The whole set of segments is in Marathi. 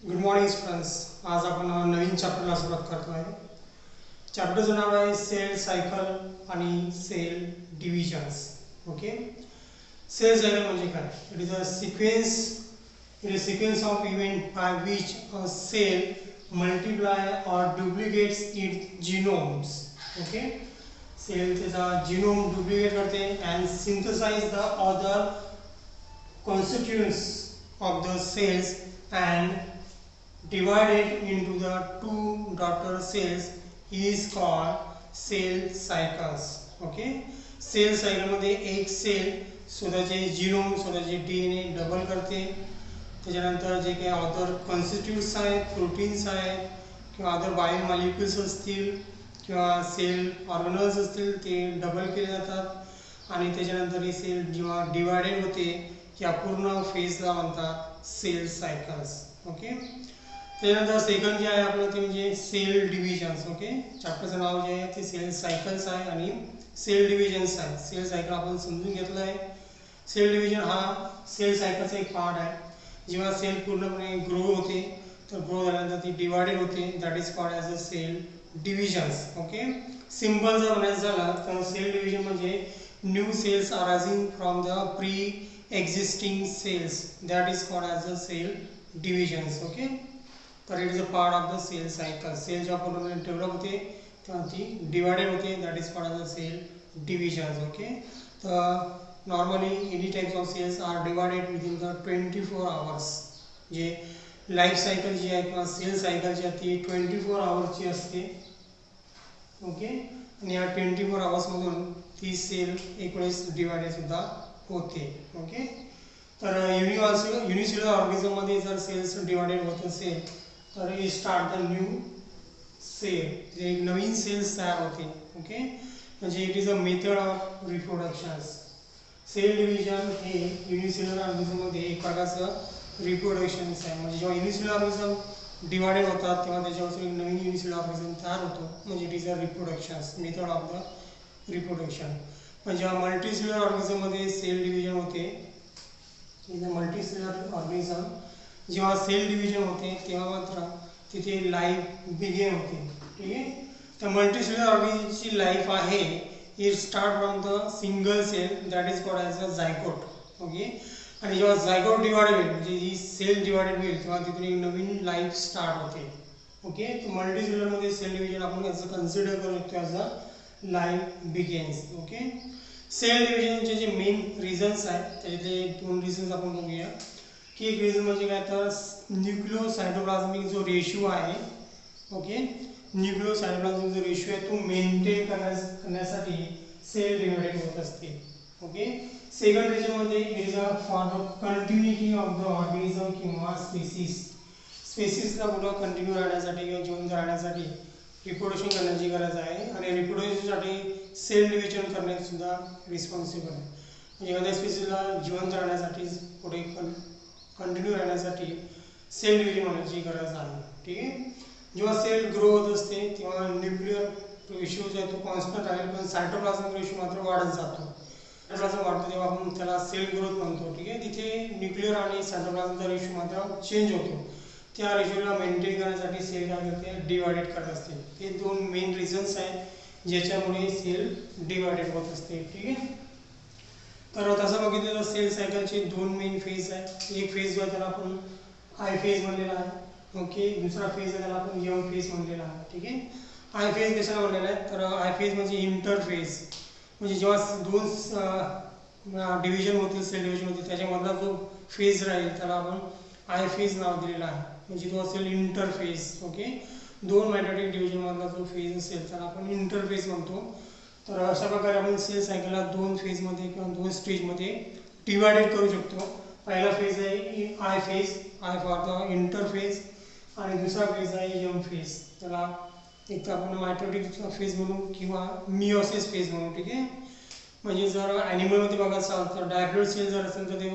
Good morning students. आज आपण नवीन चॅप्टरला सुरुवात करतो आहे. चॅप्टरचं नाव आहे सेल सायकल आणि cell divisions. Okay, cell cycle म्हणजे काय? It is a sequence of event by which a cell multiply or duplicates its genomes. Okay, cell त्याचा जीनोम डुप्लिकेट करते and synthesize the other constituents of the cells and divide it into the two daughter cells is called cell cycles. Okay, cell cycle मध्ये एक सेल स्वतःचे जीनोम स्वतःचे डीएनए डबल करते. त्याच्यानंतर जे काही अदर कॉन्स्टिट्यूट्स आहेत, प्रोटीन्स आहेत किंवा अदर बायोमॉलिक्युल्स असतील किंवा सेल ऑर्गनल्स असतील ते डबल केले जातात आणि त्याच्यानंतर ही सेल जेव्हा डिवायडेड होते या पूर्ण फेजला म्हणतात सेल सायकल्स. ओके, त्यानंतर सेकंड जे आहे आपलं ते म्हणजे सेल डिव्हिजन्स. ओके, चॅप्टरचं नाव जे आहे ते सेल सायकल्स आहे आणि सेल डिव्हिजन्स आहे. सेल सायकल आपण समजून घेतलं आहे. सेल डिव्हिजन हा सेल सायकलचा एक पार्ट आहे. जेव्हा सेल पूर्णपणे ग्रो होते तर ग्रो झाल्यानंतर ती डिवायडेड होते, that is called as a cell divisions. Okay, simple जर म्हणायचं झालं तर सेल डिव्हिजन म्हणजे new cells arising from the pre existing cells, that is called as a cell divisions. Okay, तर it is a part of the cell cycle. Cell जेव्हा पूर्णपणे डेव्हलप होते तेव्हा ती डिवायडेड होते, that is called as a cell divisions. Okay, तर normally any types of cells are divided within the 24 hours. जे लाईफ सायकल जी आहे किंवा सेल सायकल जी आहे ती 24 आवर्सची असते. ओके, आणि या 24 आवर्समधून ती सेल एक वेळेस डिवायडेड सुद्धा होते. ओके, तर युनिसेल्युलर ऑर्गॅनिझममध्ये जर सेल्स डिवायडेड होत असेल तर it start the new cell, एक नवीन सेल्स तयार होते. ओके, म्हणजे it is a method of reproductions. Cell division हे युनिसेल्युलर ऑर्गॅनिझममध्ये एक प्रकारचं रिप्रोडक्शन्स आहे. म्हणजे जेव्हा युनिसेल्युलर ऑर्गॅनिझम डिवायडेड होतात तेव्हा त्याच्यापासून एक नवीन युनिसेल्युलर ऑर्गॅनिझम तयार होतो, म्हणजे it is a reproductions, method of the reproduction. पण जेव्हा मल्टीसेल्युलर ऑर्गॅनिझममध्ये सेल डिव्हिजन होते, इन द मल्टीसेल्युलर ऑर्गॅनिझम जेव्हा सेल डिव्हिजन होते तेव्हा मात्र तिथे लाईफ बिगिन होते. ठीक आहे, तर मल्टीसेल्युलर ऑर्गॅनिझमची लाईफ आहे it start from the single cell that is called as a zygote. Okay, आणि जेव्हा झायगोट डिवाइड होईल म्हणजे ही सेल डिवाइडेड होईल तेव्हा तिथून एक नवीन लाईफ स्टार्ट होते. ओके, तर मल्टीसेल्युलरमध्ये सेल डिव्हिजन आपण याचं कन्सिडर करू शकतो as a life begins. Okay, cell डिव्हिजनचे जे मेन रिझन्स आहेत त्याच्यातले दोन रिझन्स आपण बघूया. की एक रिझन म्हणजे काय तर न्यूक्लिओसायटोप्लाझमिक जो रेशिओ आहे, ओके, न्यूक्लिओसायटोप्लाझमिक जो रेशिओ आहे तो मेंटेन करण्यासाठी सेल डिवायडेड होत असते. ओके, सेकंड रिजन मध्ये it is a for the continuity of the organism किंवा स्पेसिसला पुढं कंटिन्यू राहण्यासाठी किंवा जिवंत राहण्यासाठी रिप्रोडक्शन करण्याची गरज आहे आणि रिप्रोडक्शनसाठी सेल डिव्हिजन करण्यात सुद्धा रिस्पॉन्सिबल आहे. म्हणजे एखाद्या स्पेसिसला जिवंत राहण्यासाठी पुढे कंटिन्यू राहण्यासाठी सेल डिव्हिजन होण्याची गरज आहे. ठीक आहे, जेव्हा सेल ग्रो होत असते तेव्हा न्यूक्लिअर रेशिओ जो आहे तो कॉन्स्टंट राहील, पण सायटोप्लाझमिक रेशिओ मात्र वाढत जातो. सायटोप्लाझम वाढतो तेव्हा आपण त्याला सेल ग्रोथ म्हणतो. ठीक आहे, तिथे न्यूक्लिअर आणि सायटोप्लाझमचा रेशिओ मात्र चेंज होतो. त्या रेशिओला मेंटेन करण्यासाठी सेल काय करते, डिवायडेड करत असते. हे दोन मेन रिझन्स आहेत ज्याच्यामुळे सेल डिवायडेड होत असते. ठीक आहे, तर तसं बघितलं तर सेल सायकलचे दोन मेन फेज आहेत. एक फेज जो आहे त्याला आपण आय फेज म्हणलेला आहे. ओके, दुसरा फेज आहे त्याला आपण यंग फेज म्हणलेला आहे. ठीक आहे, आय फेज कशाला म्हणलेला आहे तर आय फेज म्हणजे इंटरफेज, म्हणजे जेव्हा दोन डिव्हिजन होतील सेल डिव्हिजन होतील त्याच्यामधला जो फेज राहील त्याला आपण आय फेज नाव दिलेलं आहे, म्हणजे तो असेल इंटरफेज. ओके, दोन मायटोटिक डिव्हिजनमधला जो फेज असेल त्याला आपण इंटरफेज म्हणतो. तर अशा प्रकारे आपण सेल सायकलला दोन फेजमध्ये किंवा दोन स्टेजमध्ये डिवायडेड करू शकतो. पहिला फेज आहे I phase, I for the interphase, आणि दुसरा फेज आहे यंग फेज. त्याला एक तर आपण मायटोटिक फेज म्हणू किंवा मिओसिस फेज म्हणू. ठीक आहे, म्हणजे जर ॲनिमलमध्ये बघायचं असाल तर डायप्लॉइड सेल जर असेल तर ते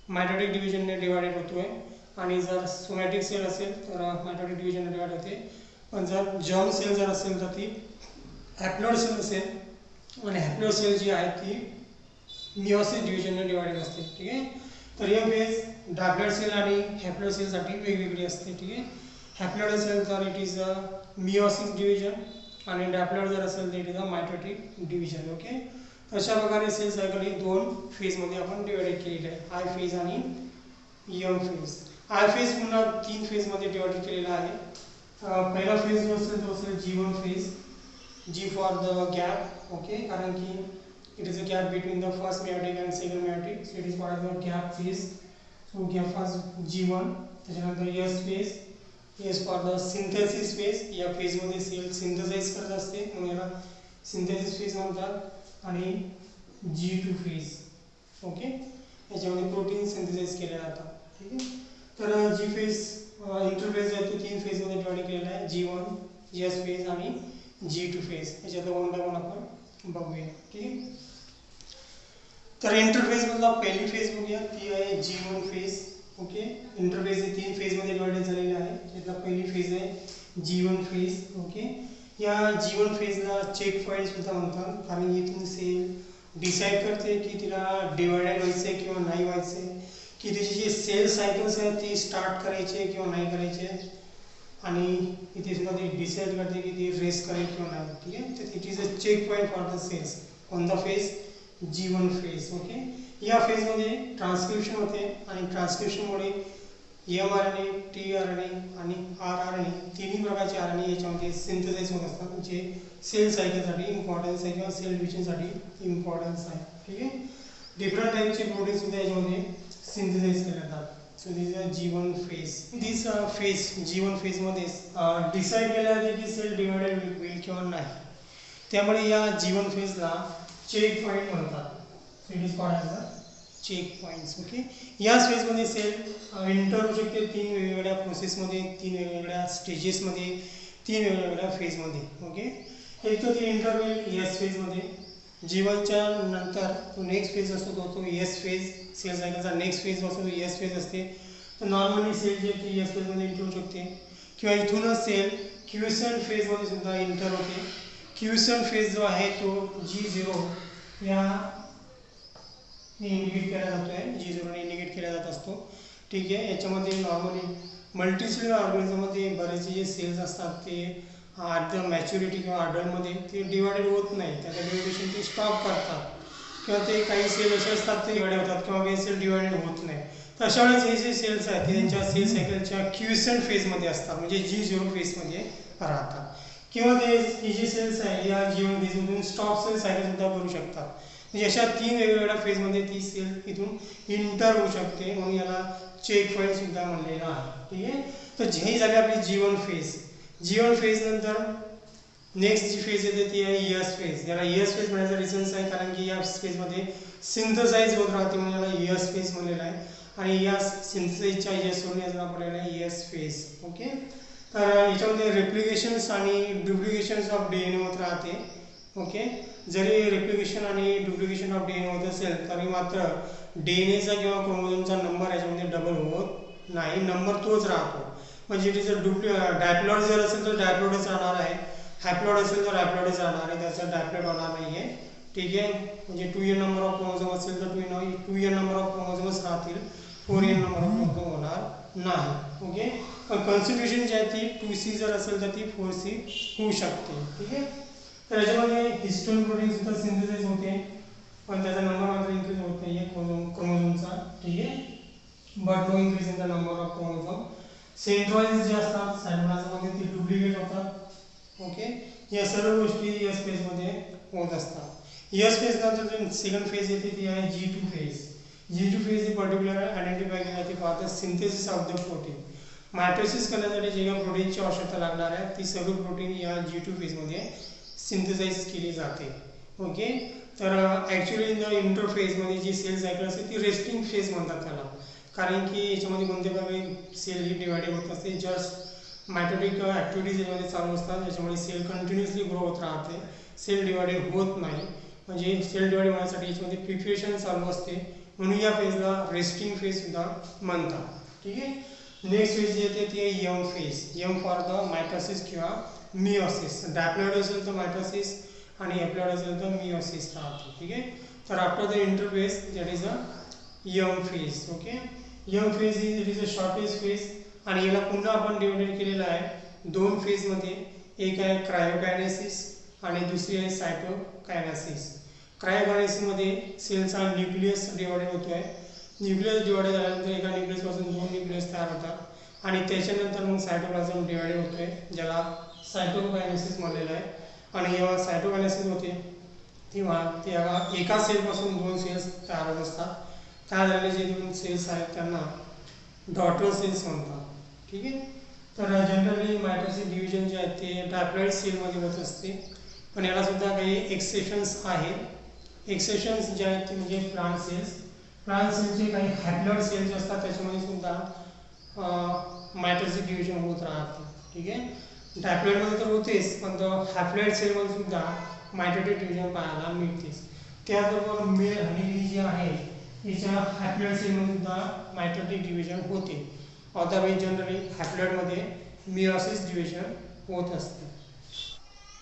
मायटोटिक डिव्हिजनने डिवायडेड होतोय, आणि जर सोमॅटिक सेल असेल तर मायटोटिक डिव्हिजनने डिवाइड होते. पण जर जर्म सेल जर असेल तर ती हॅप्लॉइड सेल असेल आणि हॅप्लॉइड सेल जी आहे ती मिओसिस डिव्हिजनने डिवाइडेड असते. ठीक आहे, तर यंग फेज डॅप्लॉइड सेल आणि हॅप्लॉइड सेलसाठी वेगवेगळी असते. ठीक आहे. हॅप्लॉइड असेल तर it is a meiosis division आणि डॅप्लॉइड जर असेल तर it is a mitotic division. Okay. अशा प्रकारे सेल सायकल ही दोन फेजमध्ये आपण डिवाइडेड केलेली आहे, आय फेज आणि एम फेज. आय फेज पुन्हा 3 फेजमध्ये डिवाइड केलेला आहे. पहिला फेज जो असेल तो असेल G1 phase, G for the gap. Okay. कारण की it is a gap between the first meiotic and second meiotic, so it is called the gap phase. So gap for G1. त्याच्यानंतर S phase, S for the synthesis phase. या फेजमध्ये सेल सिंथेसाइज करत असते म्हणून याला सिंथेसिस फेज म्हणतात. आणि G2 फेज. ओके. याच्यामध्ये प्रोटीन सिंथेसाइज केले जातात. ठीक आहे. तर जी फेज इंटरफेज आहे तो 3 फेजमध्ये डिवाइड केलेला आहे, G1, एस फेज आणि G2 फेज. याच्यातलं वन बाय वन आपण बघूया. ठीक आहे. तर इंटरफेज मधला पहिली फेज बघूया, ती आहे G1 फेज. ओके. इंटरफेज हे 3 फेजमध्ये डिवाइडेड झालेले आहे. त्यातला पहिली फेज आहे G1 फेज. ओके. या G1 फेजला चेक पॉईंट सुद्धा म्हणतात, कारण इथून सेल डिसाईड करते की तिला डिवाइडेड व्हायचं आहे किंवा नाही व्हायचं आहे, की तिची जी सेल सायकल्स आहेत ती स्टार्ट करायचे किंवा नाही करायचे, आणि इथे सुद्धा ती डिसाईड करते की ती रेस करेल किंवा नाही. ठीक आहे. तर it is a check point for the cells. कोणता फेज? G1 phase. ओके. या फेजमध्ये ट्रान्सक्रिप्शन होते आणि ट्रान्सक्रिप्शनमुळे mRNA, tRNA आणि rRNA तिन्ही प्रकारचे RNA याच्यामध्ये सिंथेसाइज होत असतात, जे सेल सायकलसाठी इम्पॉर्टन्स आहे किंवा सेल डिव्हिजनसाठी इम्पॉर्टन्स आहे. ठीक आहे. डिफरंट टाईपचे प्रोटीन सुद्धा याच्यामध्ये सिंथेसाइज केले जातात. So this is a G1 phase. This phase G1 फेजमध्ये डिसाईड केलं जाते की सेल डिवाइडेड होईल किंवा नाही. त्यामुळे या G1 फेजला चेक पॉईंट म्हणतात. So it is called as a check points. Okay. याच फेजमध्ये सेल एंटर होऊ शकते 3 वेगवेगळ्या प्रोसेसमध्ये, 3 वेगवेगळ्या स्टेजेसमध्ये, 3 वेगवेगळ्या फेजमध्ये. ओके. एक तर ती एंटर होईल एस फेजमध्ये. G1च्या नंतर तो नेक्स्ट फेज असतो तो एस फेज. सेल सायकलचा नेक्स्ट फेज असतो तो एस फेज असते. तर नॉर्मली सेल जे ती एस फेजमध्ये एंटर होऊ शकते, किंवा इथूनच सेल क्युसेंट फेजमध्ये सुद्धा एंटर होते. क्युसेंट फेज जो आहे तो G0 या इंडिकेट केला जातो आहे, G0 इंडिकेट केला जात असतो. ठीक आहे. याच्यामध्ये नॉर्मली मल्टीसेल्युलर ऑर्गॅनिझममध्ये बरेचसे जे सेल्स असतात ते ॲट द मॅच्युरिटी किंवा अडल्टमध्ये ते डिवाइडेड होत नाही, त्याचं डिव्हिडेशन ते स्टॉप करतात, किंवा ते काही सेल असे असतात ते डिवाइड होतात किंवा काही सेल डिवाइडेड होत नाही. तर अशा वेळेस हे जे सेल्स आहेत ते त्यांच्या सेल सायकलच्या क्युसेंट फेजमध्ये असतात, म्हणजे G0 फेजमध्ये राहतात. किंवा ते ही जी सेल्स आहे या G1 फेजमधून स्टॉप सेल सायकल सुद्धा करू शकतात. म्हणजे अशा 3 वेगवेगळ्या फेजमध्ये ती सेल इथून इंटर होऊ शकते, म्हणून याला चेक पॉईंट सुद्धा म्हणलेला आहे. ठीक आहे. तर ही झाली आपली G1 फेज. G1 फेज नंतर नेक्स्ट जी फेज येते ती आहे एस फेज. याला एस फेज म्हणायचं रिझन्स आहे कारण की या फेजमध्ये सिंथसाइज होत राहते, म्हणून याला एस फेज म्हणलेला आहे. आणि या सिंथसाइजच्या एसवरून याचं नाव पडलेलं आहे एस फेज. ओके. तर याच्यामध्ये रेप्लिकेशन्स आणि डुप्लिकेशन्स ऑफ DNA होत राहते. ओके. जरी रेप्लिकेशन आणि डुप्लिकेशन ऑफ DNA होत असेल तरी मात्र DNAचा किंवा क्रोमोझोमचा नंबर याच्यामध्ये डबल होत नाही, नंबर तोच राहतो. म्हणजे इट इज अ डायप्लॉइड जर असेल तर डायप्लॉइडच राहणार आहे, हॅप्लॉइड असेल तर हॅप्लॉइडच राहणार आहे, त्याचा डायप्लॉइड होणार नाही आहे. ठीक आहे. म्हणजे 2n नंबर ऑफ क्रोमोझोम असेल तर 2n नंबर ऑफ क्रोमोझोमच राहतील, 4n नंबर ऑफ क्रोमोझोम होणार नाही. ओके. कॉन्स्टिट्यूशन जी आहे ती 2C जर असेल तर ती 4C होऊ शकते. ठीक आहे. तर याच्यामध्ये हिस्टोन प्रोटीन सुद्धा सिंथेसाइज होते, पण त्याचा नंबर मात्र इन्क्रीज होत नाही आहे क्रोमोझोमचा. ठीक आहे. But no increase in the number of chromosome. Centroids जे असतात सायटोप्लाझममध्ये ती डुप्लिकेट होतात. ओके. या सर्व गोष्टी एस फेजमध्ये होत असतात. एस फेज नंतर जी सेकंड फेज येते ती आहे G2 फेज. G2 फेज ही पर्टिक्युलर आयडेंटिफाय केली जाते for the synthesis of the protein. Mitosis करण्यासाठी जे काही प्रोटीनची आवश्यकता लागणार आहे ती सर्व प्रोटीन या G2 फेजमध्ये सिंथेसाइज केली जाते. ओके. तर ॲक्च्युली इन द इंटरफेजमध्ये जी सेल सायकल असते ती रेस्टिंग फेज म्हणतात त्याला, कारण की याच्यामध्ये कोणत्या प्रकारे सेल ही डिवाइडेड होत असते, जस्ट मायटोटिक ॲक्टिव्हिटीज याच्यामध्ये चालू असतात, ज्याच्यामुळे सेल कंटिन्युअसली ग्रो होत राहते, सेल डिवाइडेड होत नाही. म्हणजे सेल डिवाइड होण्यासाठी याच्यामध्ये प्रिपरेशन चालू असते, म्हणून या फेजला रेस्टिंग फेज सुद्धा म्हणतात. ठीक आहे. नेक्स्ट फेज जी येते ती आहे M phase. M for the mitosis किंवा मिओसिस. डायप्लॉइड असेल तर मायटोसिस आणि हॅप्लॉइड असेल तर मिओसिस राहते. ठीक आहे. तर after the interphase that is a M phase. Okay. Young phase it is a shortage phase आणि याला पुन्हा आपण डिवाइडेड केलेला आहे दोन फेजमध्ये. एक आहे क्रायोकायनेसिस आणि दुसरी आहे सायटोकायनेसिस. क्रायोकायनेसिसमध्ये सेलचा न्यूक्लियस डिवाइडेड होतो आहे. न्यूक्लियस डिवाइडेड झाल्यानंतर एका न्यूक्लियसपासून दोन न्यूक्लियस तयार होतात आणि त्याच्यानंतर मग सायटोप्लाझम डिवाइडेड होतो आहे ज्याला सायटोकायनेसिस म्हणलेलं आहे. आणि जेव्हा सायटोकायनेसिस होते तेव्हा एका सेलपासून दोन सेल्स तयार होत असतात. तयार झालेले जे दोन सेल्स आहेत त्यांना डॉटर सेल्स म्हणतात. ठीक आहे. तर जनरली मायटोसिस डिव्हिजन जे आहे ते डायप्लॉइड सेलमध्ये होत असते, पण याला सुद्धा काही एक्सेप्शन्स आहेत. एक्सेप्शन्स जे आहेत ते म्हणजे प्लांट सेल्स. प्लांट सेलचे काही हॅप्लॉइड सेल्स जे असतात त्याच्यामध्ये सुद्धा मायटोसिस डिव्हिजन होत राहते. ठीक आहे. डायप्लॉइडमध्ये तर होतेच, पण हॅप्लॉइड सेलमध्ये सुद्धा मायटोटिक डिव्हिजन पाहायला मिळतेच. त्याचबरोबर मेल हनी जे आहे याच्या हॅप्लॉइड सेलमध्ये सुद्धा मायटोटिक डिव्हिजन होते. अदरवाईज जनरली हॅप्लॉइडमध्ये मियोसिस डिव्हिजन होत असते.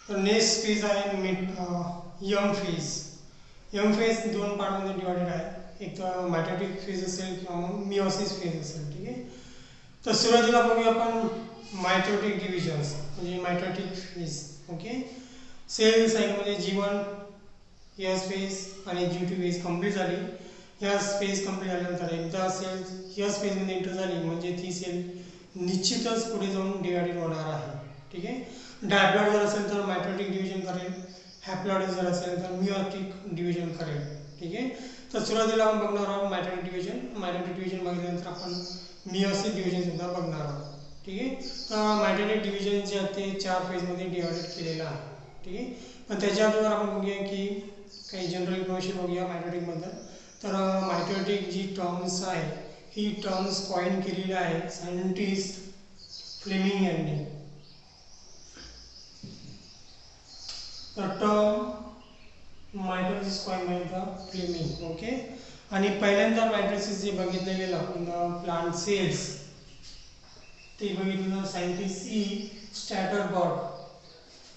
तर नेक्स्ट फेज आहे यंग फेज. यंग फेज दोन पार्टमध्ये डिवायडेड आहे. एक तर मायटोटिक फेज असेल किंवा मग मियोसिस फेज असेल. ठीक आहे. तर सुरुवातीला बघूया आपण मायटोटिक डिव्हिजन्स म्हणजे मायटोटिक फेज. ओके. सेल सायकलमध्ये G1 एस फेज आणि G2 फेज कंप्लीट झाली. एस फेज कंप्लीट झाल्यानंतर एकदा सेल एस फेजमध्ये एंटर झाली म्हणजे ती सेल निश्चितच पुढे जाऊन डिवायडेड होणार आहे. ठीक आहे. डायप्लॉइड जर असेल तर मायटोटिक डिव्हिजन करेल, हॅप्लॉइड जर असेल तर मियोटिक डिव्हिजन करेल. ठीक आहे. तर सुरुवातीला आपण बघणार आहोत मायटोटिक डिव्हिजन. मायटोटिक डिव्हिजन बघितल्यानंतर आपण मियोसिस डिव्हिजन सुद्धा बघणार आहोत. ठीक आहे. तर मायटोटिक डिव्हिजन जे आहे ते 4 फेजमध्ये डिवायडेड केलेलं आहे. ठीक आहे. पण त्याच्या अगोदर आपण बघूया की काही जनरल इन्फॉर्मेशन बघूया मायटोटिकबद्दल. तर मायटोटिक जी टर्म्स आहे ही टर्म्स कॉइन केलेली आहे सायंटिस्ट फ्लेमिंग यांनी. तर term mitosis coin by the Fleming. Okay. आणि पहिल्यांदा मायटोसिस जे बघितलं गेलं प्लांट सेल्स ते बघितलं सायंटिस्ट स्टॅटरबर्ग.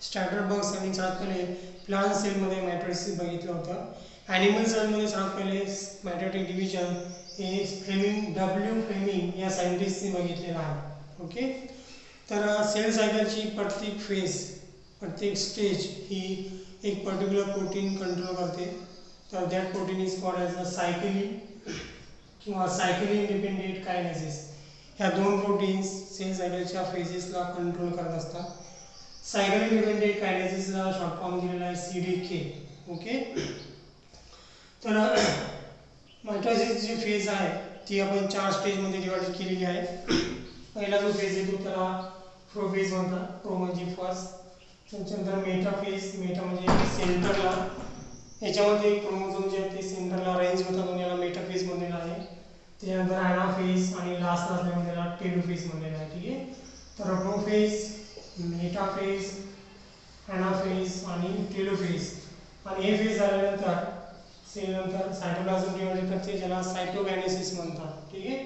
स्टॅटरबर्ग यांनी सर्वात पहिले प्लांट सेलमध्ये मायटोसिस बघितलं होतं. ॲनिमल सेलमध्ये सर्वात पहिले मायटोटिक डिव्हिजन हे फ्लेमिंग या सायंटिस्टने बघितलेलं आहे. ओके. तर सेल सायकलची प्रत्येक फेज प्रत्येक स्टेज ही एक पर्टिक्युलर प्रोटीन कंट्रोल करते. तर that protein is called as a cyclin किंवा सायकलिन डिपेंडेंट कायनेसिस. ह्या दोन प्रोटीन्स सेल सायकलच्या फेजेसला कंट्रोल करत असतात. सायकलिन डिपेंडेंट कायनेसिसला शॉर्ट फॉर्म दिलेला आहे CDK. ओके. तर मायटोसिस जी फेज आहे ती आपण 4 स्टेजमध्ये डिवाइड केलेली आहे. पहिला जो फेज येतो त्याला प्रोफेज म्हणतात. प्रो म्हणजे फर्स्ट. त्याच्यानंतर मेटाफेज. मेटा म्हणजे सेंटरला याच्यामध्ये क्रोमोझोम जे आहे ते सेंटरला अरेंज होतात म्हणून याला मेटाफेज म्हणलेलं आहे. त्याच्यानंतर ॲनाफेज आणि लास्ट असल्यामुळे त्याला टेलोफेज म्हणलेलं आहे. ठीक आहे. तर प्रोफेज, मेटाफेज, ॲनाफेज आणि टेलोफेज. आणि हे फेज झाल्यानंतर सेल नंतर सायटोप्लाझम डिवाइड करते ज्याला सायटोकायनेसिस म्हणतात. ठीक आहे.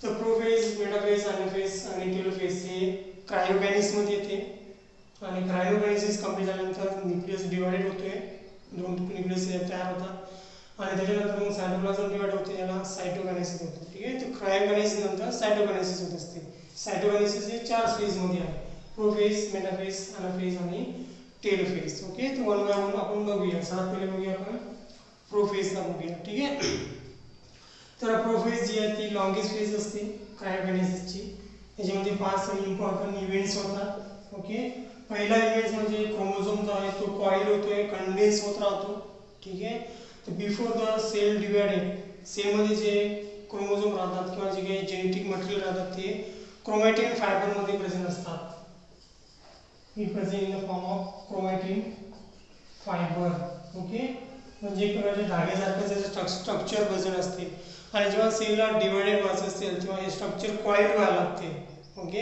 तर प्रोफेज, मेटाफेज, ॲनाफेज आणि टेलोफेज हे क्रायोकायनेसिसमध्ये येते. आणि क्रायोकायनेसिस कंप्लीट झाल्यानंतर न्यूक्लियस डिवाइडेड होतोय. दोन न्यूक्लियस तयार होतात आणि त्याच्यानंतर मग सायटोप्लाझम डिवाइड होते ज्याला सायटोकायनेसिस होतं. ठीक आहे. तर क्रायोकायनेसिस नंतर सायटोकायनेसिस होत असते. सायटोकायनेसिस हे 4 फेजमध्ये आहे. प्रोफेज, मेटाफेज, ॲनाफेज आणि टेलोफेज. ओके. तर वन बाय वन आपण बघूया. सर्वात पहिले बघूया आपण प्रोफेजला बघूया. ठीक आहे. तर प्रोफेज जी आहे ती लॉंगेस्ट फेज असते क्रायोकायनेसिसची. याच्यामध्ये 5 इम्पॉर्टंट इव्हेंट्स होतात. ओके. पहिला इव्हेंट म्हणजे क्रोमोझोम जो आहे तो कॉईल होतोय, कंडेन्स होत राहतो. ठीक आहे. तर बिफोर द सेल डिवायडेड सेलमध्ये जे क्रोमोझोम राहतात किंवा जे काही जेनेटिक मटेरियल राहतात ते क्रोमॅटिन फायबरमध्ये प्रेझेंट असतात. ही present in the form of chromatin fibre. Okay. म्हणजे एक प्रकारचे धाग्यासारखं त्याचं स्ट्रक्चर प्रेझेंट असते. आणि जेव्हा सेलला डिवायडेड व्हायचं असेल तेव्हा हे स्ट्रक्चर कॉईल व्हायला लागते. ओके.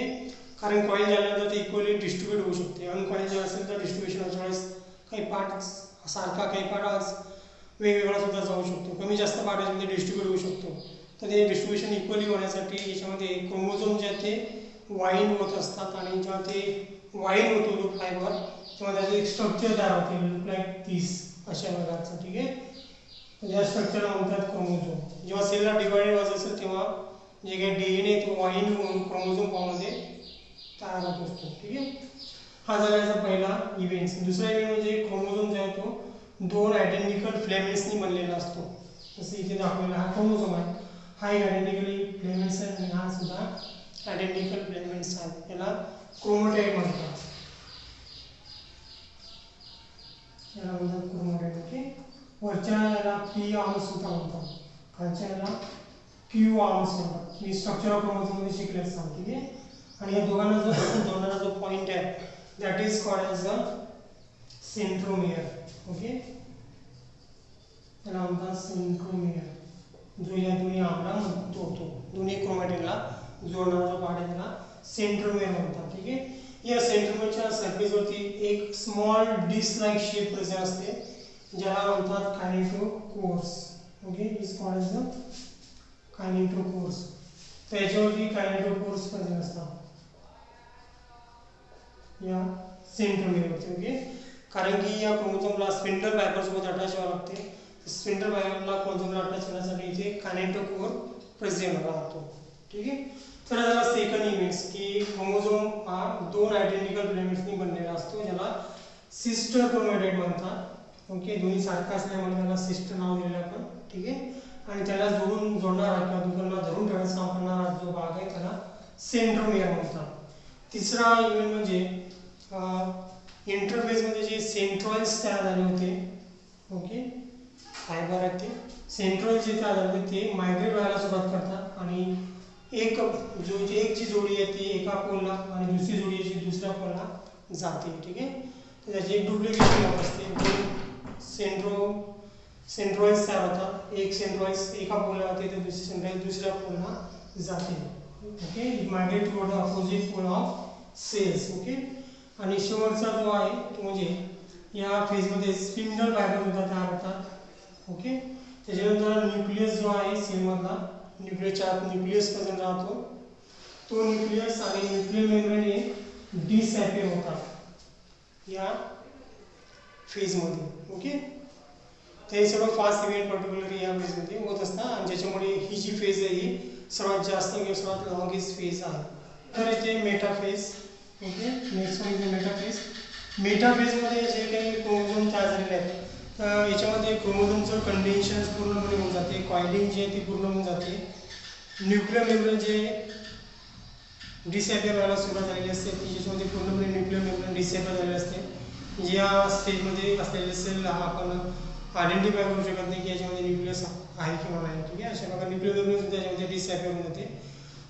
कारण कॉईल झाल्यानंतर ते इक्वली डिस्ट्रीब्यूट होऊ शकते. अनकॉईल जर असेल तर डिस्ट्रीब्युशन वेळेस काही पार्ट सारखा काही पार्ट वेगवेगळा सुद्धा जाऊ शकतो. कमी जास्त पार्ट याच्यामध्ये डिस्ट्रीब्यूट होऊ शकतो. तर ते डिस्ट्रीब्युशन इक्वली होण्यासाठी याच्यामध्ये क्रोमोझोम जे आहे ते वाईन होत असतात. आणि जेव्हा ते वाईन होतो तो फायबर तेव्हा त्याचं एक स्ट्रक्चर तयार होते लुक लाईक दिस अशा प्रकारचं. ठीक आहे. या स्ट्रक्चरला म्हणतात क्रोमोझोम. जेव्हा सेलला डिवायडेड व्हायचं असेल तेव्हा जे काही DNA तो वाहिनी होऊन क्रोमोझोम फॉर्ममध्ये तयार होत असतो. ठीक आहे. हा झाला याचा पहिला इव्हेंट. दुसरा इव्हेंट म्हणजे क्रोमोझोम जो आहे तो दोन आयडेंटिकल फिलामेंट्सनी बनलेला असतो. जसं इथे दाखवलेला हा क्रोमोझोम आहे, हा एक आयडेंटिकली फिलामेंट्स आहे आणि हा सुद्धा आयडेंटिकल फिलामेंट्स आहे. याला क्रोमॅटिड म्हणतात. याला म्हणतात क्रोमॅटिड. ओके. वरच्या याला पी आर्म्स सुद्धा म्हणतात, खालच्या याला क्यू आर्म्स म्हणतात. मी स्ट्रक्चर ऑफ क्रोमोझोम मध्ये शिकले असतात. ठीक आहे. आणि या दोघांना जो जोडणारा जो पॉइंट आहे that is called as the centromere. Okay. त्याला म्हणतात सेंट्रोमियर, जो या दोन्ही आर्मला जोडतो. दोन्ही क्रोमॅटिडला जोडणारा जो पार्ट आहे त्याला सेंट्रोमियर म्हणतात. ठीक आहे. या सेंट्रोमियरच्या सरफेसवरती एक small dish like shape present असते, ज्याला म्हणतात kinetochores. Okay. Is called as the kinetochores. त्याच्यावरती कायनेटोकोर्स प्रेझेंट असतात या सेंट्रोमियरवरती. ओके. कारण की या क्रोमोझोमला स्पिंडल फायबर सोबत अटॅच व्हावं लागते. स्पिंडल फायबरला क्रोमोझोमला अटॅच करण्यासाठी इथे कायनेटोकोर प्रेझेंट राहतो. ठीक आहे. तर याला सेकंड इव्हेंट्स की क्रोमोझोम हा दोन आयडेंटिकल फिलामेंट्सनी बनलेला असतो, ज्याला सिस्टर क्रोमॅटिड म्हणतात. ओके. दोन्ही सारखं असल्यामुळे त्याला सिस्टर नाव दिलेलं आपण. ठीक आहे. आणि त्याला जोडणारा किंवा दोघांना धरून ठेवण्याचं काम करणारा जो भाग आहे त्याला सेंट्रोमियर म्हणतात. तिसरा इव्हेंट म्हणजे इंटरफेसमध्ये जे सेंट्रॉइड्स तयार झाले होते. ओके. फायबर आहेत ते सेंट्रॉइड्स जे तयार झाले ते मायग्रेट व्हायला सुरुवात करतात आणि एक जी जोडी आहे ती एका पोलला आणि दुसरी जोडी जी दुसऱ्या पोलला जाते. ठीक आहे. तर त्याची एक डुप्लिकेशन होत असते. दोन सेंट्रॉइड्स तयार होतात. एक सेंट्रॉइड्स एका पोलला जाते तर दुसरी सेंट्रॉइड दुसऱ्या पोलला जाते. Okay. Migrate toward the opposite pole of cells. Okay. आणि शेवटचा जो आहे तो म्हणजे या फेजमध्ये स्पिंडल फायबर सुद्धा तयार होतात. ओके. त्याच्यानंतर न्यूक्लियस जो आहे सेलमधला न्यूक्लियसच्या न्यूक्लियस प्रेझेंट राहतो. तो न्यूक्लियस आणि न्यूक्लियर मेम्ब्रेन हे डिसॅपियर होतात या फेजमध्ये. ओके. ते सर्व फास्ट इव्हेंट पर्टिक्युलरली या फेजमध्ये होत असतात आणि ज्याच्यामुळे ही जी फेज आहे ही सर्वात जास्त किंवा सर्वात लॉंगेस्ट फेज आहे. तर इथे metaphase. Okay. Next one is metaphase. मेटाफेजमध्ये जे काही क्रोमोझोम तयार झालेले आहेत तर याच्यामध्ये क्रोमोझोमचं कंडेन्शन पूर्णपणे होऊन जाते. कॉइलिंग जे आहे ती पूर्ण होऊन जाते. न्यूक्लियर मेम्ब्रेन जे डिसॅपियर व्हायला सुरुवात झालेली असते ती ज्याच्यामध्ये पूर्णपणे न्यूक्लियर मेम्ब्रेन डिसॅपियर झालेले असते. या स्टेजमध्ये असलेले सेल हा आपण आयडेंटिफाय करू शकत नाही की याच्यामध्ये न्यूक्लियस आहे किंवा नाही. ठीक आहे. अशा प्रकारे न्यूक्लियर मेम्ब्रेन सुद्धा याच्यामध्ये डिसॅपियर होऊन जाते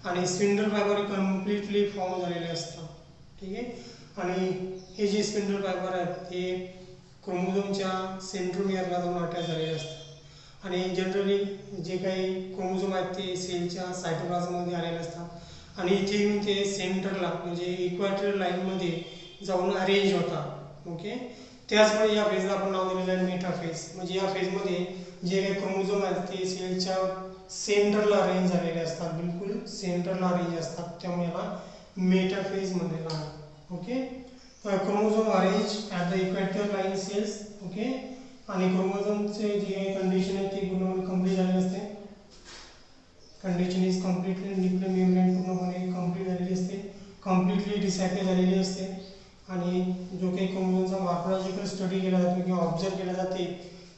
आणि स्पिंडल फायबर हे कम्प्लिटली फॉर्म झालेले असतात. ठीक आहे. आणि हे जे स्पिंडल फायबर आहेत हे क्रोमोझोमच्या सेंट्रोमियरला जाऊन अटॅच झालेले असतात आणि जनरली जे काही क्रोमोझोम आहेत ते सेलच्या सायटोप्लाझममध्ये आलेले असतात आणि इथे येऊन ते सेंटरला म्हणजे इक्वेटोरियल लाईनमध्ये जाऊन अरेंज होतात. ओके. त्याचमुळे या फेजला आपण नाव दिलेलं आहे मेटाफेज. म्हणजे या फेजमध्ये जे काही क्रोमोझोम आहेत ते सेलच्या सेंटरला अरेंज झालेले असतात, बिलकुल सेंटरला अरेंज असतात, त्यामुळे याला मेटाफेज म्हणलेला आहे. Okay. Chromosome arrange at the equatorial line cells. Okay. आणि क्रोमोझोमचे जे काही कंडिशन आहे ती पूर्णपणे कंप्लीट झालेली असते. Condition is completely nuclear membrane पूर्णपणे कंप्लीट झालेली असते, कम्प्लिटली डिसॅपियर झालेली असते आणि जो काही क्रोमोझोमचा मॉर्फोलॉजिकल स्टडी केला जातो किंवा ऑब्झर्व केला जाते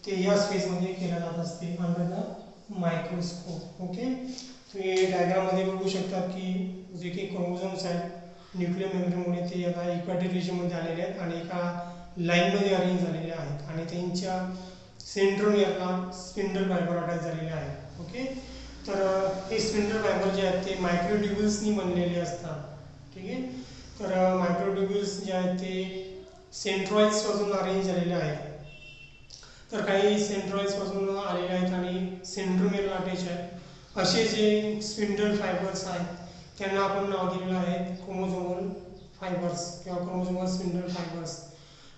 ते याच फेजमध्ये केला जात असते अंडर द मायक्रोस्कोप. ओके. तुम्ही डायग्राममध्ये बघू शकता की जे काही क्रोमोझोम्स आहेत न्यूक्लियर मेम्ब्रेनमुळे ते याला इक्वेटोरियल रिजनमध्ये आलेले आहेत आणि एका लाईनमध्ये अरेंज झालेले आहेत आणि त्यांच्या सेंट्रोमियरला स्पिंडल फायबर अटॅच झालेले आहेत. ओके. तर हे स्पिंडल फायबर जे आहेत ते मायक्रोट्युब्युल्सनी बनलेले असतात. ठीक आहे. तर मायक्रोट्युब्युल्स जे आहेत ते सेंट्रॉइड्सपासून अरेंज झालेले आहेत. तर काही सेंट्रॉइड्सपासून आलेले आहेत आणि सेंट्रोमियरला अटॅच आहेत. असे जे स्पिंडल फायबर्स आहेत त्यांना आपण नाव दिलेलं आहे क्रोमोझोमल फायबर्स किंवा क्रोमोझोमल स्पिंडल फायबर्स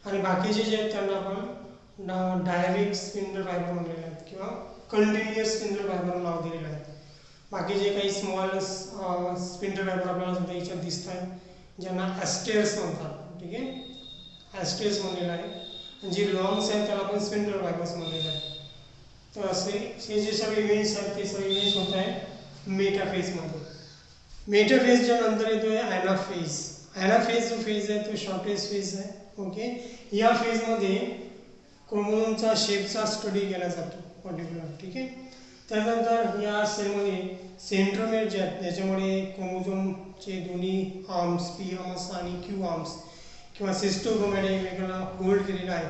आणि बाकीचे जे आहेत त्यांना आपण डायरेक्ट स्पिंडल फायबर म्हणलेले आहेत किंवा कंटिन्युअस स्पिंडल फायबर नाव दिलेलं आहे. बाकी जे काही स्मॉल स्पिंडल फायबर आपल्याला सुद्धा याच्यात दिसत आहेत ज्यांना ॲस्टेर्स म्हणतात. ठीक आहे. ॲस्टेर्स म्हणलेलं आहे. जे लॉंग्स आहेत त्याला आपण स्पिंडल फायबर्स म्हणलेलं आहे. तर असे हे जे सर्व इव्हेंट्स आहेत ते सर्व इव्हेंट्स होत आहेत मेटाफेजमध्ये. मेटाफेजच्या नंतर येतोय ॲनाफेज. ॲनाफेज जो फेज आहे तो शॉर्टेस्ट फेज आहे. ओके, या फेजमध्ये क्रोमोझोमचा शेपचा स्टडी केला जातो पर्टिक्युलर. ठीक आहे. त्यानंतर या सेलमध्ये सेंट्रोमेर जे आहेत ज्याच्यामुळे क्रोमोझोमचे दोन्ही आर्म्स पी आर्म्स आणि क्यू आर्म्स किंवा सिस्टोक्रोमॅटिक एकमेकांना होल्ड केलेला आहे,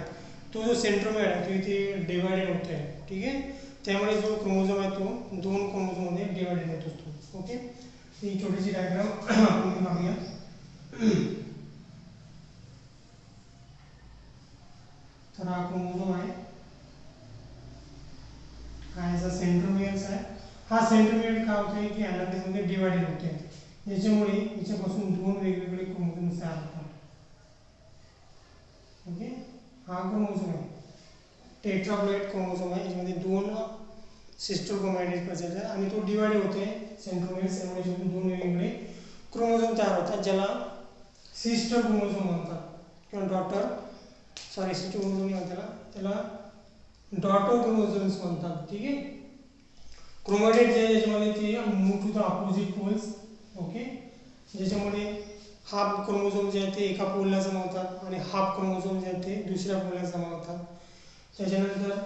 तो जो सेंट्रोमेर आहे तो इथे डिवायडेड होतो आहे. ठीक आहे. त्यामुळे जो क्रोमोझोम आहे तो दोन क्रोमोझोममध्ये डिवायडेड होत असतो. ओके, ही छोटीशी डायग्राम आपण पाहूया. तर हा क्रोमोझोम आहे, हा याचा सेंट्रोमियर्स आहे. हा सेंट्रोमियर काय होतोय की ॲनाफेजमध्ये डिवायडेड होते, ज्याच्यामुळे याच्यापासून दोन वेगवेगळे क्रोमोझोम तयार होतात. ओके, हा क्रोमोझोम आहे टेट्राप्लॉइड क्रोमोझोम आहे, याच्यामध्ये दोन सिस्टर क्रोमॅटिड प्रेझेंट आहे आणि तो डिवाइड होते सेंट्रोमियर्स, त्यामुळे दोन वेगवेगळे क्रोमोझोम तयार होतात ज्याला सिस्टर क्रोमोझोम म्हणतात किंवा सिस्टर क्रोमोझोम म्हणतात, त्याला डॉटर क्रोमोझोम्स म्हणतात. ठीक आहे. क्रोमॅटिड जे याच्यामध्ये ते move to the opposite poles. Okay, ज्याच्यामुळे हाफ क्रोमोझोम जे आहे ते एका पोलला जमा होतात आणि हाफ क्रोमोझोम जे आहे ते दुसऱ्या पोलला जमा होतात. त्याच्यानंतर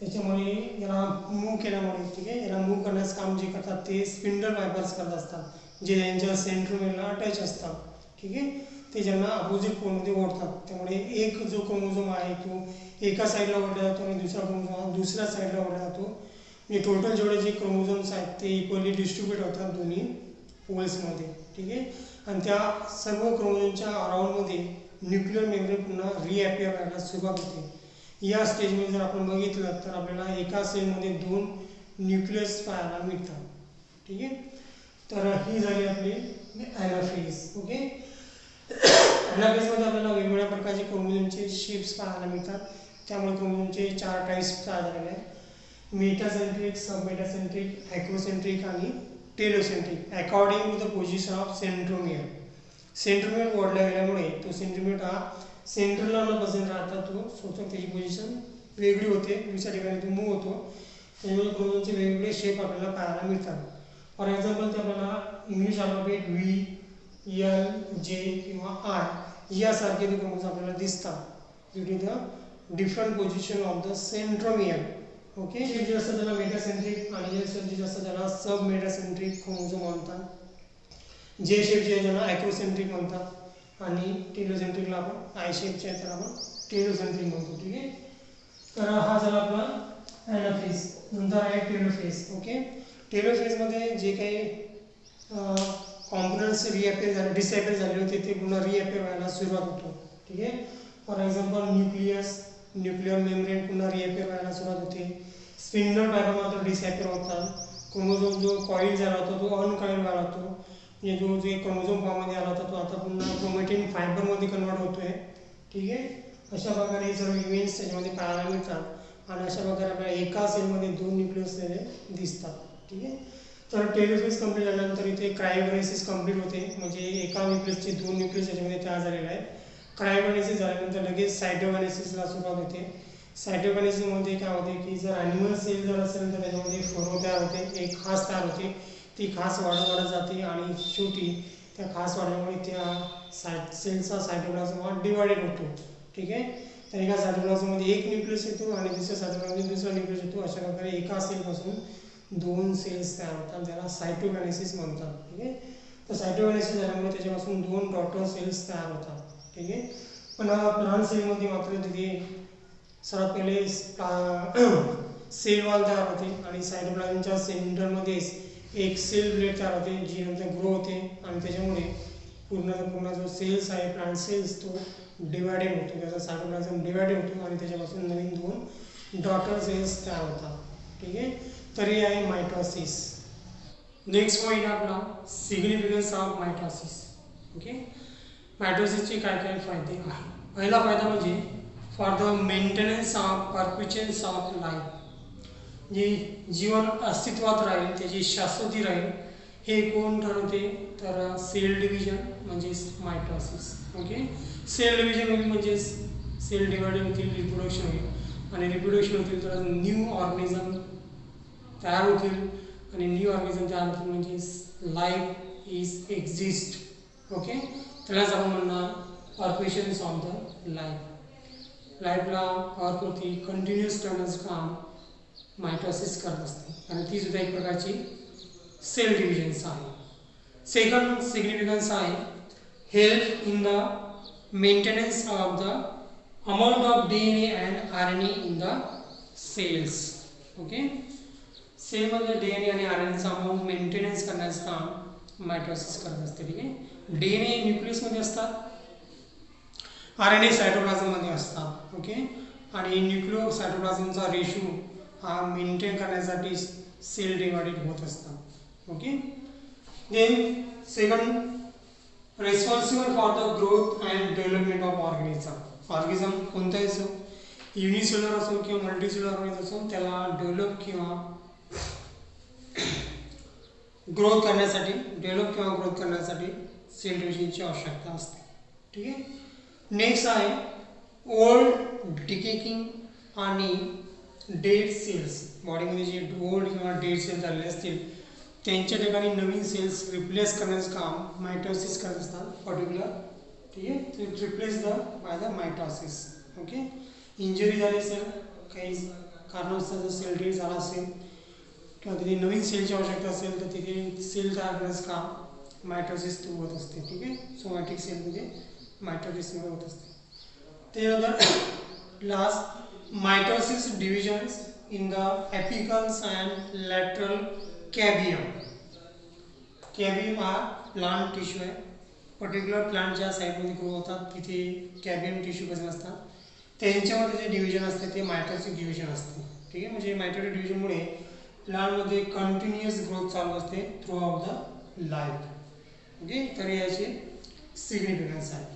त्याच्यामुळे याला मूव्ह केल्यामुळे, ठीक आहे, याला मूव्ह करण्याचं काम जे करतात ते स्पिंडल फायबर्स करत असतात जे त्यांच्या सेंट्रोमेरला अटॅच असतात. ठीक आहे. ते ज्यांना अपोजिट पोलमध्ये ओढतात, त्यामुळे एक जो क्रोमोझोम आहे तो एका साईडला ओढला जातो आणि दुसरा क्रोमोझोम दुसऱ्या साईडला ओढला जातो. म्हणजे टोटल जेवढे जे क्रोमोझोम्स आहेत ते इक्वली डिस्ट्रीब्यूट होतात दोन्ही पोल्समध्ये. ठीक आहे. आणि त्या सर्व क्रोमोझोमच्या अराउंडमध्ये न्यूक्लियर मेम्ब्रेन पुन्हा रिअपिअर व्हायला सुरुवात होते. या स्टेजमध्ये जर आपण बघितलं तर आपल्याला एका सेलमध्ये दोन न्यूक्लियस पाहायला मिळतात. ठीक आहे. तर ही झाली आपली ॲनाफेज. ओके, ॲनाफेजमध्ये आपल्याला वेगवेगळ्या प्रकारचे क्रोमोझोमचे शेप्स पाहायला मिळतात. त्यामुळे क्रोमोझोमचे 4 टाईप्स तयार झालेले आहेत: मेटासेंट्रिक, सब मेटासेंट्रिक, ॲक्रोसेंट्रिक आणि telocentric according to the position of centromere. Centromere ओढला गेल्यामुळे तो सेंट्रोमियर हा सेंट्रलला न बसून राहता तो स्वतः त्याची पोझिशन वेगळी होते, दुसऱ्या ठिकाणी तो मूव्ह होतो. त्यामुळे क्रोमोझोमचे वेगवेगळे शेप आपल्याला पाहायला मिळतात. फॉर एक्झाम्पल ते आपल्याला इंग्लिश अल्फाबेट व्ही, एल, जे किंवा आय यासारखे ते क्रोमोझोम आपल्याला दिसतात due to the different position of the centromere. Okay, जे असतं त्याला मेटासेंट्रिक आणि जे असतं त्याला सब मेटासेंट्रिक क्रोमोझोम म्हणतात. जे शेप जे ज्याला ॲक्रोसेंट्रिक म्हणतात आणि टेलोसेंट्रिकला आपण आय शेपचे आहे तर आपण टेलोसेंट्रिक म्हणतो. ठीक आहे. तर हा झाला आपला ॲनाफेज. नंतर आहे टेलोफेज. ओके, टेलोफेजमध्ये जे काही कॉम्पोनंट्स रिअपिअर झाले डिसअपिअर झाले होते ते पुन्हा रिअपिअर व्हायला सुरुवात होतो. ठीक आहे. फॉर एक्झाम्पल न्यूक्लियर मेम्ब्रेन पुन्हा रिअपिअर व्हायला सुरुवात होते. स्पिंडल फायबर मात्र डिसअपिअर होतात. क्रोमोझोम जो कॉईल झाला होता तो अनकॉईल व्हायला होतो. म्हणजे जो जे क्रोमोझोम फॉर्ममध्ये आला होता तो आता पुन्हा क्रोमॅटिन फायबरमध्ये कन्वर्ट होतोय. ठीक आहे. अशा प्रकारे सर्व इव्हेंट्स त्याच्यामध्ये पाहायला मिळतात आणि अशा प्रकारे आपल्याला एका सेलमध्ये दोन न्यूक्लियस दिसतात. ठीक आहे. तर टेलोफेज कंप्लीट झाल्यानंतर इथे क्रायोगेनेसिस कंप्लीट होते, म्हणजे एका न्यूक्लियसचे दोन न्यूक्लियस याच्यामध्ये तयार झालेले आहेत. क्रायोगेनेसिस झाल्यानंतर लगेच सायटोगेनेसिसला सुरुवात होते. सायटोगेनेसिसमध्ये काय होते की जर ॲनिमल सेल जर असेल तर त्याच्यामध्ये फरो तयार होते, एक खास तयार होते. ती खास वाढत जाते आणि शेवटी त्या खास वाढल्यामुळे त्या सेलचा सायटोप्लाझम डिवायडेड होतो. ठीक आहे. तर एका सायटोप्लाझममध्ये एक न्यूक्लियस येतो आणि दुसऱ्या सायटोप्लाझममध्ये दुसरा न्यूक्लियस येतो. अशा प्रकारे एका सेलपासून दोन सेल्स तयार होतात ज्याला सायटोगेनेसिस म्हणतात. ठीक आहे. तर सायटोगेनेसिस झाल्यामुळे त्याच्यापासून दोन डॉटर सेल्स तयार होतात. ठीक आहे. पण प्लांट सेलमध्ये मात्र तिथे सर्वात पहिले सेल वॉल तयार होते आणि सायटोप्लाझमच्या सेंटरमध्येच एक सेल प्लेट तयार होते जी नंतर ग्रो होते आणि त्याच्यामुळे पूर्ण जो सेल्स आहे प्लांट सेल्स तो डिवायडेड होतो, त्याचा सायटोप्लाझम डिवायडेड होतो आणि त्याच्यापासून नवीन दोन डॉटर सेल्स तयार होतात. ठीक आहे. तर हे आहे मायटॉसिस. नेक्स्ट पॉईंट आपला सिग्निफिकन्स ऑफ मायटॉसिस. ओके, मायटॉसिसचे काय काय फायदे आहेत. पहिला फायदा म्हणजे for the maintenance of perpetuance of life, जे जीवन अस्तित्वात राहील त्याची शाश्वती राहील हे कोण ठरवते तर सेल डिव्हिजन म्हणजेच मायटॉसिस. ओके, सेल डिव्हिजन होईल म्हणजेच सेल डिवायडेड होतील, रिप्रोडक्शन होईल आणि रिप्रोडक्शन होतील तर न्यू ऑर्गॅनिझम तयार होतील आणि न्यू ऑर्गॅनिझम तयार होतात म्हणजे लाईफ इज एक्झिस्ट. ओके, त्यालाच आपण म्हणणार ऑपरेशन्स ऑफ द लाईफ. लाईफला ऑरप्रती कंटिन्युअस ठेवण्याचं काम मायटोसिस करत असते आणि ती सुद्धा एक प्रकारची सेल डिव्हिजन्स आहे. सेकंड सिग्निफिकन्स आहे help in the maintenance of the amount of DNA and RNA in the cells. Okay, सेलमध्ये DNA आणि RNAचा अमाऊंट मेंटेनन्स करण्याचं काम मायटोसिस करत असते. ठीक आहे, DNA न्यूक्लियसमध्ये असतात, RNA सायटोप्लाझममध्ये असतात. ओके, आणि न्यूक्लिओ सायटोप्लाझमचा रेशो हा मेंटेन करण्यासाठी सेल डिवाइडेड होत असतात. Okay, then second responsible for the growth and development of organism. Organism कोणताही असो, युनिसेल्युलर असो किंवा मल्टीसेल्युलर ऑर्गॅनिझम असो, त्याला डेव्हलप किंवा ग्रोथ करण्यासाठी सेल डिव्हिजनची आवश्यकता असते. ठीक आहे, नेक्स्ट आहे ओल्ड डिकेकिंग आणि डेड सेल्स. बॉडीमध्ये जे ओल्ड किंवा डेड सेल्स झालेले असतील त्यांच्या ठिकाणी नवीन सेल्स रिप्लेस करण्याचं काम मायटोसिस करत असतात पर्टिक्युलर. ठीक आहे, ते replace by the mitosis. Okay, injury झाली असेल, काही कारणास्तव जर सेल डेड झाला असेल किंवा तिथे नवीन सेलची आवश्यकता असेल तर तिथे सेल तयार करण्याचं काम मायटोसिस थ्रू होत असते. ठीक आहे, सोमॅटिक सेलमध्ये मायटोसिस होत असते. त्यानंतर last mitosis divisions in the apicals and lateral cambium. Cambium हा प्लांट टिश्यू आहे. पर्टिक्युलर प्लांट ज्या साईडमध्ये ग्रो होतात तिथे कॅबियम टिश्यू कसे असतात, त्यांच्यामध्ये जे डिव्हिजन असते ते मायटोसिस डिव्हिजन असते. ठीक आहे, म्हणजे मायटोसिस डिव्हिजनमुळे प्लांटमध्ये कंटिन्युअस ग्रोथ चालू असते through out the life. Okay, तर याचे सिग्निफिकन्स आहे.